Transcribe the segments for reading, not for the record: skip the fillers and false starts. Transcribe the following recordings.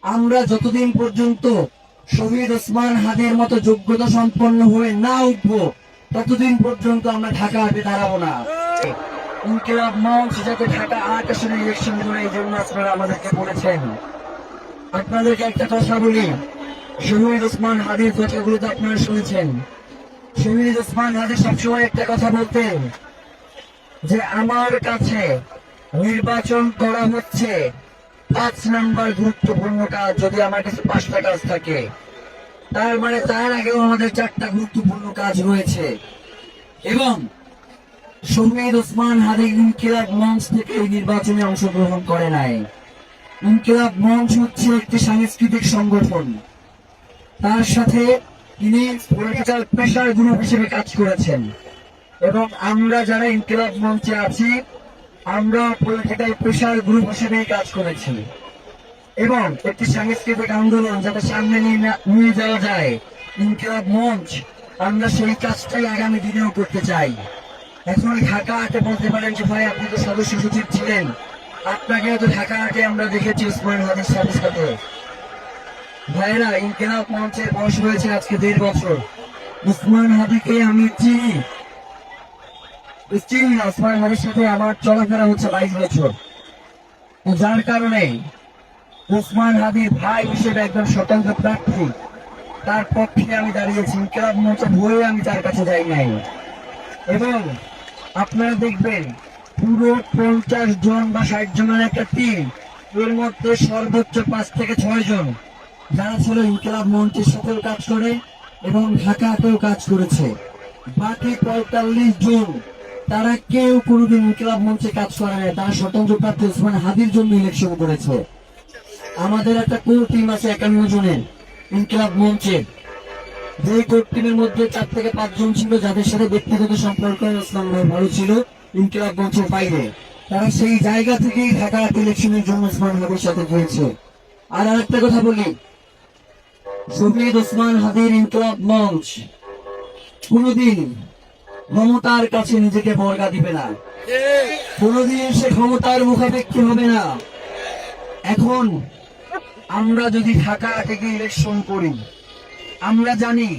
আমরা যতদিন পর্যন্ত শহীদ ওসমান হাদির মতো যোগ্যতা সম্পন্ন হয়ে না উঠবো ততদিন পর্যন্ত আমরা ঢাকা হাটে দাঁড়াবো না। ইনকিলাব মঞ্চ যাতে ঢাকা ৮ আসনে ইলেকশন করে, এই জন্য আপনারা আমাদেরকে বলেছেন। আপনাদেরকে একটা কথা বলি, শহীদ ওসমান হাদির কথাগুলো তো আপনারা শুনেছেন। শহীদ ওসমান হাদি সবসময় একটা কথা বলতেন যে আমার কাছে নির্বাচন করা হচ্ছে ৫ নাম্বার গুরুত্বপূর্ণ কাজ। যদি আমার কাছে ৫টা কাজ থাকে, তার মানে তার আগেও আমাদের 4টা গুরুত্বপূর্ণ কাজ রয়েছে। এবং শহীদ ওসমান হাদি ইনকিলাব মঞ্চ থেকে এই নির্বাচনে অংশগ্রহণ করে নাই। ইনকিলাব মঞ্চ হচ্ছে একটি সাংস্কৃতিক সংগঠন, তার সাথে তিনি পলিটিক্যাল প্রেসার গ্রুপ হিসেবে কাজ করেছেন। এবং আমরা যারা ইনকিলাব মঞ্চে আছি, আমরা পলিটিক্যাল প্রেসার গ্রুপ হিসেবে কাজ করেছি। এবং একটি সাংস্কৃতিক আন্দোলন যাতে সামনে নিয়ে যাওয়া যায়, ইনকিলাব মঞ্চ, আমরা সেই কাজটাই আগামী দিনেও করতে চাই। এখন ঢাকা হাটে বলতে পারেন যে ভাই আপনি তো সদস্য সচিব ছিলেন, আপনাকে তো ঢাকা হাটে আমরা দেখেছি ওসমান হাদির সাথে সাথে। ভাইরা, ইনকিলাব মঞ্চের বয়স হয়েছে আজকে 1.5 বছর। ওসমান হাদিকে আমি চিনি না, ওসমান হাদির সাথে আমার চলাফেরা হচ্ছে 22 বছর। যার কারণে ওসমান হাদির ভাই হিসেবে একজন স্বতন্ত্র প্রার্থী, তার পক্ষে আমি দাঁড়িয়েছি। ইনকিলাব মঞ্চে ভয়ে আমি তার কাছে যাই নাই। এবং আপনারা দেখবেন পুরো 50 জন বা 60 জনের একটা টিম, এর মধ্যে সর্বোচ্চ 5 থেকে 6 জন যারা ছিল ইনকিলাব মঞ্চের সাথেও কাজ করে এবং ঢাকাতেও কাজ করেছে। বাকি 45 জন তারা কেউ কোনোদিন ইনকিলাব মঞ্চে কাজ করে না, তারা স্বতন্ত্র প্রার্থী ওসমান হাদির জন্য ইলেকশন করেছে। আমাদের একটা কোর টিম আছে 51 জনের ইনকিলাব মঞ্চের, যে কোর টিমের মধ্যে 4 থেকে 5 জন ছিল যাদের সাথে ব্যক্তিগত সম্পর্ক ওসমান ভাই ভালো ছিল ইনকিলাব মঞ্চের বাইরে। তারা সেই জায়গা থেকেই ঢাকা ইলেকশনের জন্য ওসমান হাদির সাথে গিয়েছে। আর আরেকটা কথা বলি, শহীদ ওসমান হাদির ইনকিলাব মঞ্চ কোনদিন ক্ষমতার কাছে নিজেকে বর্গা দিবে না, কোনদিন সে ক্ষমতার মুখাপেক্ষী হবে না। এখন আমরা যদি ঢাকা থেকে ইলেকশন করি, আমরা জানি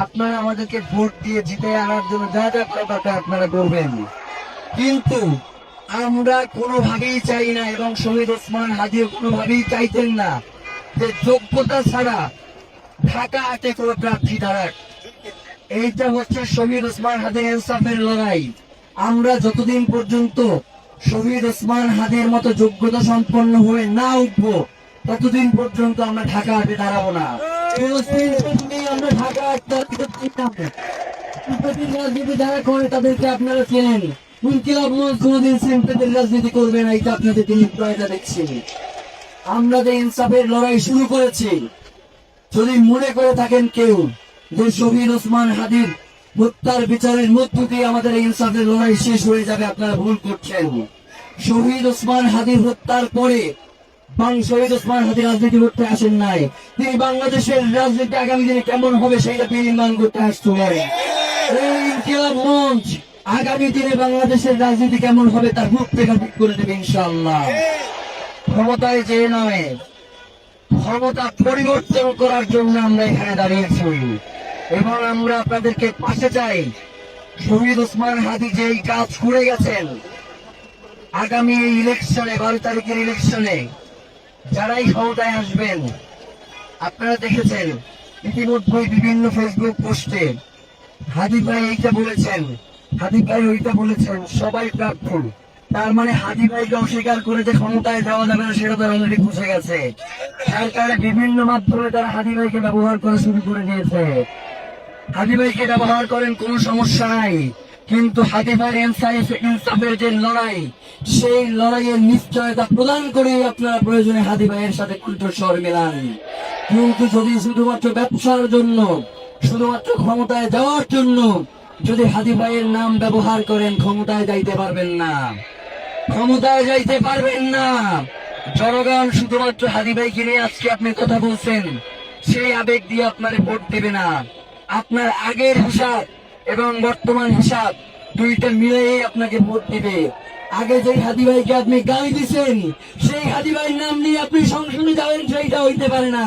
আপনারা আমাদেরকে ভোট দিয়ে জিতে আনার জন্য যা যা করা দরকার আপনারা করবেন, কিন্তু আমরা কোনোভাবেই চাই না, এবং শহীদ ওসমান হাদিও কোনোভাবেই চাইতেন না যে যোগ্যতা ছাড়া ঢাকা হাটে কোনো প্রার্থী দাঁড়াক। এইটা হচ্ছে শহীদ ওসমান হাদির ইনসাফের লড়াই। আমরা যতদিন পর্যন্ত শহীদ ওসমান হাদির মতো যোগ্যতা সম্পন্ন হয়ে না উঠবো ততদিন পর্যন্ত আমরা ঢাকা হাটে দাঁড়াবো না। আমরা ঢাকা রাজনীতি যারা করে তাদেরকে আপনারা চেনেন। ইনকিলাব মঞ্চ কোনোদিন সিম্পেদের রাজনীতি করবে না, এটা আপনাদেরকে নিশ্চয়তা দেখছি। আমরা যে ইনসাফের লড়াই শুরু করেছি, যদি মনে করে থাকেন কেউ যে শহীদ ওসমান হাদির হত্যার বিচারের মধ্য দিয়ে আমাদের ইনসাফের লড়াই শেষ হয়ে যাবে, আপনারা ভুল করছেন। শহীদ ওসমান হাদির হত্যার পরে শহীদ ওসমান হাদি রাজনীতি করতে আসেন নাই, তিনি বাংলাদেশের রাজনীতি আগামী দিনে কেমন হবে সেইটা নির্মাণ করতে আসছিলেন। এই ইনকিলাব মঞ্চ আগামী দিনে বাংলাদেশের রাজনীতি কেমন হবে তার রূপরেখা ঠিক করে দেবে ইনশাআল্লাহ। ক্ষমতায় যে নয়, ক্ষমতা পরিবর্তন করার জন্য আমরা এখানে দাঁড়িয়েছি এবং আমরা আপনাদেরকে পাশে চাই। শহীদ ওসমান হাদি যে কাজ করে গেছেন, আগামী এই ইলেকশনে 12 তারিখের ইলেকশনে যারাই ক্ষমতায় আসবেন, আপনারা দেখেছেন ইতিমধ্যে বিভিন্ন ফেসবুক পোস্টে হাদি ভাই এইটা বলেছেন, হাদি ভাই ওইটা বলেছেন, সবাই প্রার্থী। তার মানে হাদি ভাইকে অস্বীকার করে যে ক্ষমতায় যাওয়া যাবে না সেটা তো অলরেডি বুঝে গেছে। তার কারণে বিভিন্ন মাধ্যমে তারা হাদি ভাইকে ব্যবহার করা শুরু করে দিয়েছে। হাদি ভাইকে ব্যবহার করেন, কোনো সমস্যা নাই, কিন্তু হাদি ভাইয়ের ইনসাফের যে লড়াই, সেই লড়াইয়ের নিশ্চয়তা প্রদান করে আপনারা প্রয়োজনে হাদি ভাইয়ের সাথে কণ্ঠস্বর মেলান। কিন্তু যদি শুধুমাত্র ব্যবসার জন্য, শুধুমাত্র ক্ষমতায় যাওয়ার জন্য যদি হাদি ভাইয়ের নাম ব্যবহার করেন, ক্ষমতায় যাইতে পারবেন না, ক্ষমতায় যাইতে পারবেন না। জনগণ শুধুমাত্র হাদি ভাইকে নিয়ে আজকে আপনি কথা বলছেন, সেই আবেগ দিয়ে আপনার ভোট দেবে না। আপনার আগের হিসাব এবং বর্তমান হিসাব দুইটা মিলেই আপনাকে ভোট দিবে। আগে যে হাদি ভাইকে আপনি গালি দিছেন সেই হাদি ভাইয়ের নাম নিয়ে আপনি সংসদে যাবেন সেইটা হইতে পারে না।